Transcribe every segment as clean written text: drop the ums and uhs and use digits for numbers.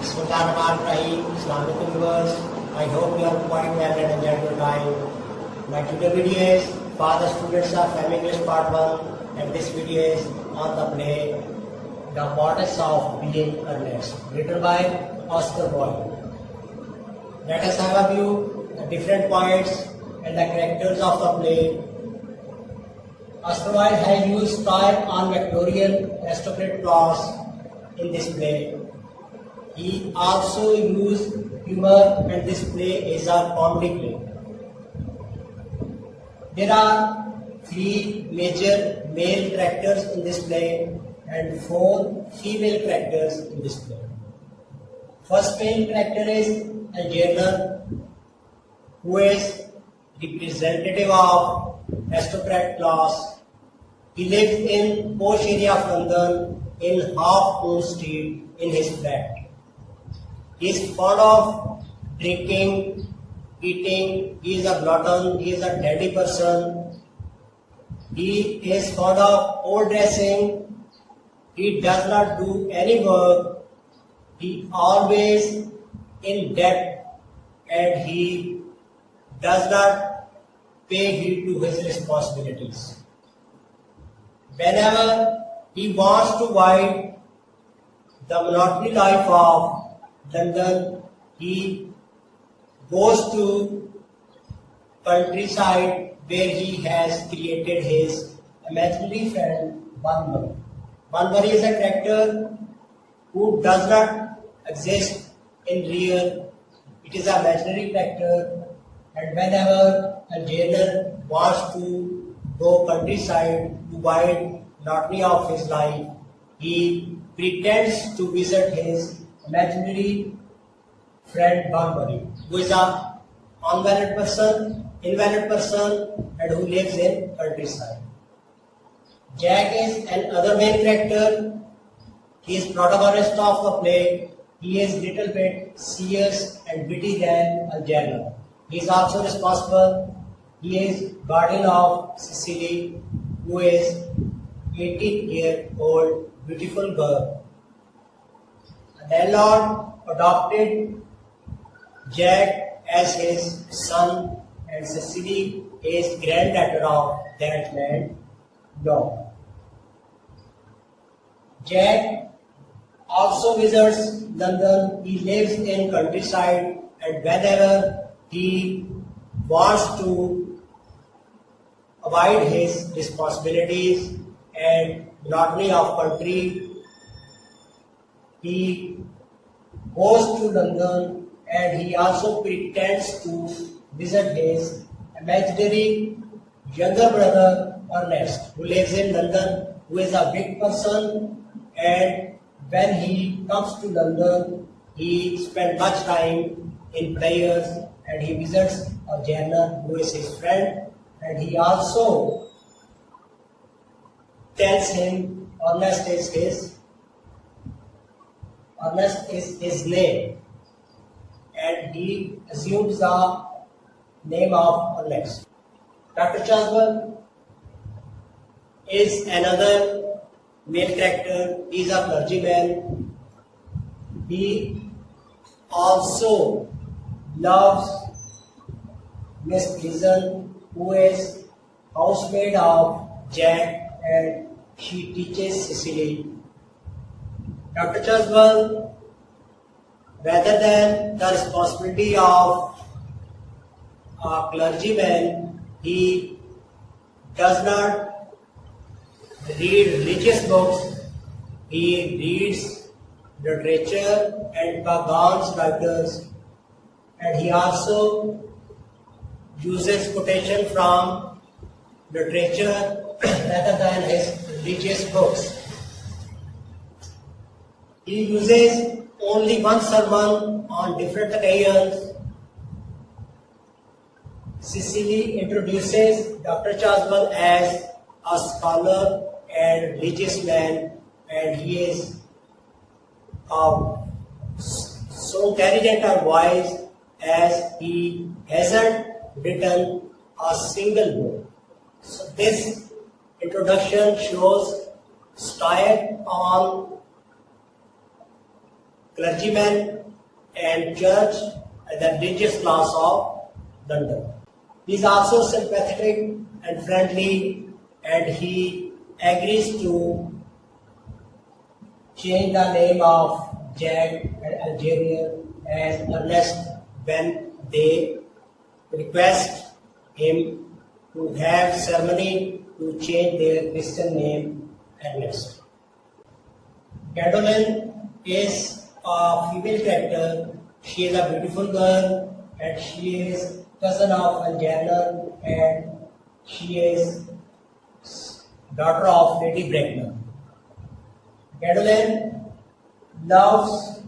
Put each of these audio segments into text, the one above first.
Bismillahirrahmanirrahim. Assalamualaikum viewers. I hope you are quite well and enjoyed your time. My today video is for the students of Family English Part 1, and this video is on the play The Importance of Being Earnest, written by Oscar Wilde. Let us have a view the different points and the characters of the play. Oscar Wilde has used style on Victorian aristocratic class in this play. He also used humor, and this play is a comedy play. There are 3 major male characters in this play and 4 female characters in this play. First main character is Algernon, who is representative of aristocrat class. He lives in posh area of London in Half Moon Street in his flat. He is fond of drinking, eating, he is a glutton, he is a daddy person. He is fond of old dressing, he does not do any work, he always in debt, and he does not pay heed to his responsibilities. Whenever he wants to avoid the monotony life of London, he goes to countryside where he has created his imaginary friend Bunbury. Bunbury is a character who does not exist in real. It is an imaginary character, and whenever Algernon wants to go countryside to avoid monotony of his life, he pretends to visit his imaginary friend Bunbury, who is a invalid person, and who lives in countryside. Jack is another main character. He is protagonist of the play. He is little bit serious and witty than Algernon. He is also responsible. He is guardian of Cecily, who is 18-year-old beautiful girl. The landlord adopted Jack as his son, and Cecily is granddaughter of that landlord. Jack also visits London. He lives in countryside, and whenever he wants to avoid his responsibilities and monotony of country, he goes to London, and he also pretends to visit his imaginary younger brother Ernest, who lives in London, who is a big person, and when he comes to London, he spends much time in prayers, and he visits Algernon, who is his friend, and he also tells him Ernest is his name, and he assumes the name of Ernest. Dr. Chaswell is another male character. He is a clergyman. He also loves Miss Prison, who is housemaid of Jack, and she teaches Cecily. Dr. Chaswell, rather than the responsibility of a clergyman, he does not read religious books. He reads literature and Pagan's writers, and he also uses quotation from literature rather than his religious books. He uses only one sermon on different occasions. Cecily introduces Dr. Chaswell as a scholar and religious man, and he is so intelligent and wise as he hasn't written a single book. So this introduction shows style on clergyman and church and the religious class of London. He is also sympathetic and friendly, and he agrees to change the name of Jack and Algerian as Ernest when they request him to have ceremony to change their Christian name Ernest. Gwendolen is a female character. She is a beautiful girl and she is cousin of Algernon and she is daughter of Lady Bracknell. Gwendolen loves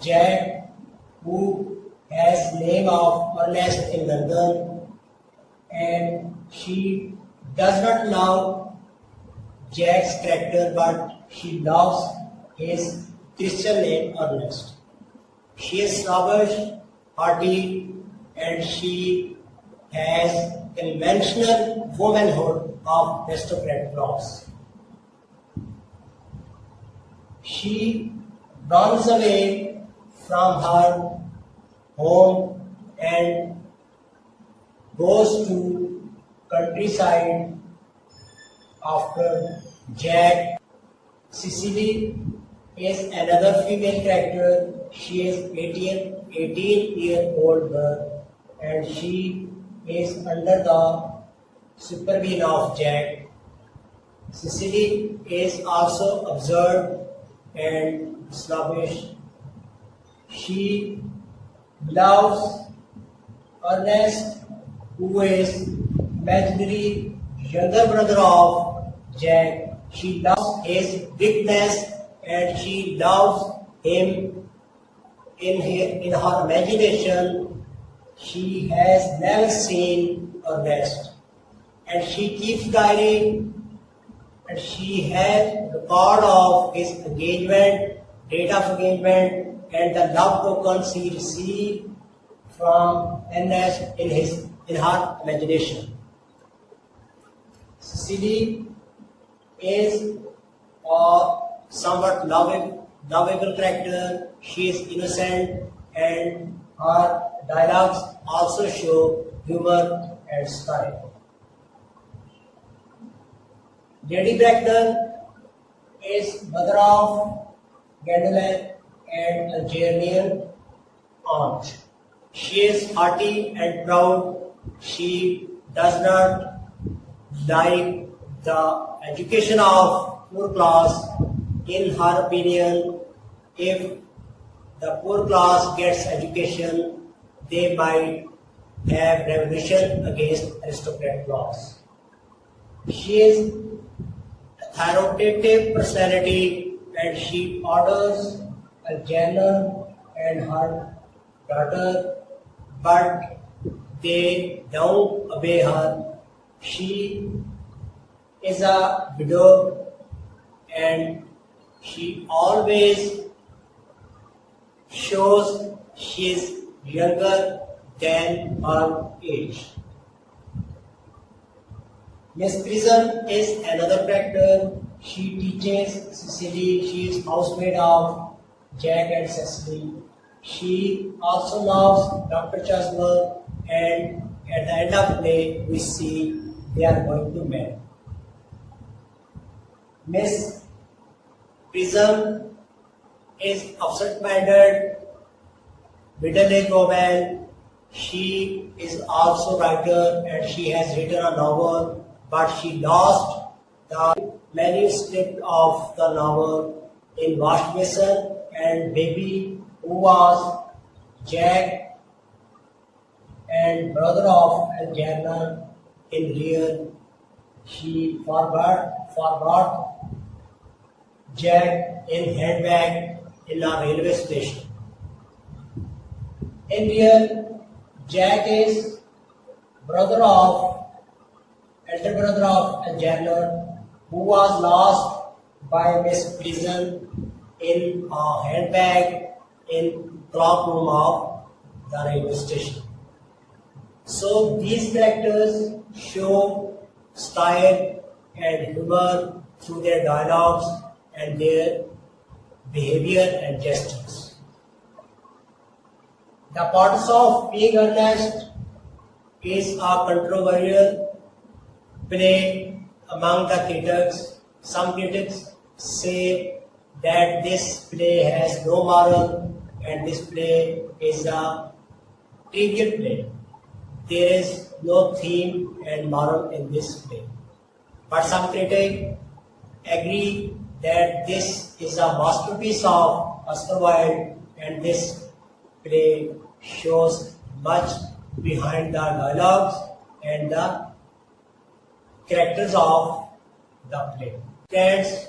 Jack, who has name of Ernest in London, and she does not love Jack's character, but she loves his Christian name Ernest. She is snobbish, hearty, and she has conventional womanhood of aristocrat class. She runs away from her home and goes to countryside after Jack. Cecily is another female character. She is 18-year-old girl and she is under the supervision of Jack. Cecily is also observed and snobbish. She loves Ernest, who is imaginary younger brother of Jack. She loves his weakness and she loves him in her imagination. She has never seen Ernest and she keeps diary and she has record of his engagement, date of engagement, and the love tokens he received from Ernest in her imagination. Cecily is a somewhat lovable character. She is innocent and her dialogues also show humor and style. Lady Bracknell is mother of Gwendolen and Algernon aunt. She is hearty and proud. She does not like the education of poor class. In her opinion, if the poor class gets education, they might have revolution against aristocrat class. She is authoritative personality and she orders Algernon and her daughter, but they don't obey her. She is a widow and she always shows she is younger than her age. Miss Prism is another character. She teaches Cecily. She is housemaid of Jack and Cecily. She also loves Dr. Chasmer, and at the end of the day, we see they are going to marry. Miss Prism is absent-minded, middle-aged woman. She is also writer and she has written a novel, but she lost the manuscript of the novel in wash basin, and baby, who was Jack and brother of Algernon in real, she forgot Jack in handbag in a railway station. In real, Jack is elder brother of Algernon, who was lost by Miss Prism in a handbag in clock room of the railway station. So these characters show style and humor through their dialogues and their behavior and gestures. The importance of being earnest is a controversial play among the critics. Some critics say that this play has no moral and this play is a trivial play. There is no theme and moral in this play. But some critics agree that this is a masterpiece of Oscar Wilde and this play shows much behind the dialogues and the characters of the play. Friends,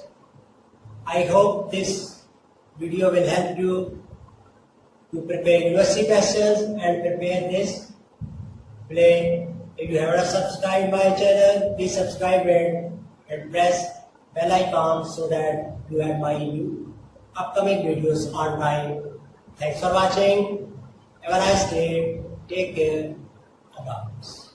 I hope this video will help you to prepare university questions and prepare this play. If you haven't subscribed my channel, please subscribe it and press bell icon so that you have my new upcoming videos on time. Thanks for watching. Have a nice day. Take care. Allah Hafiz.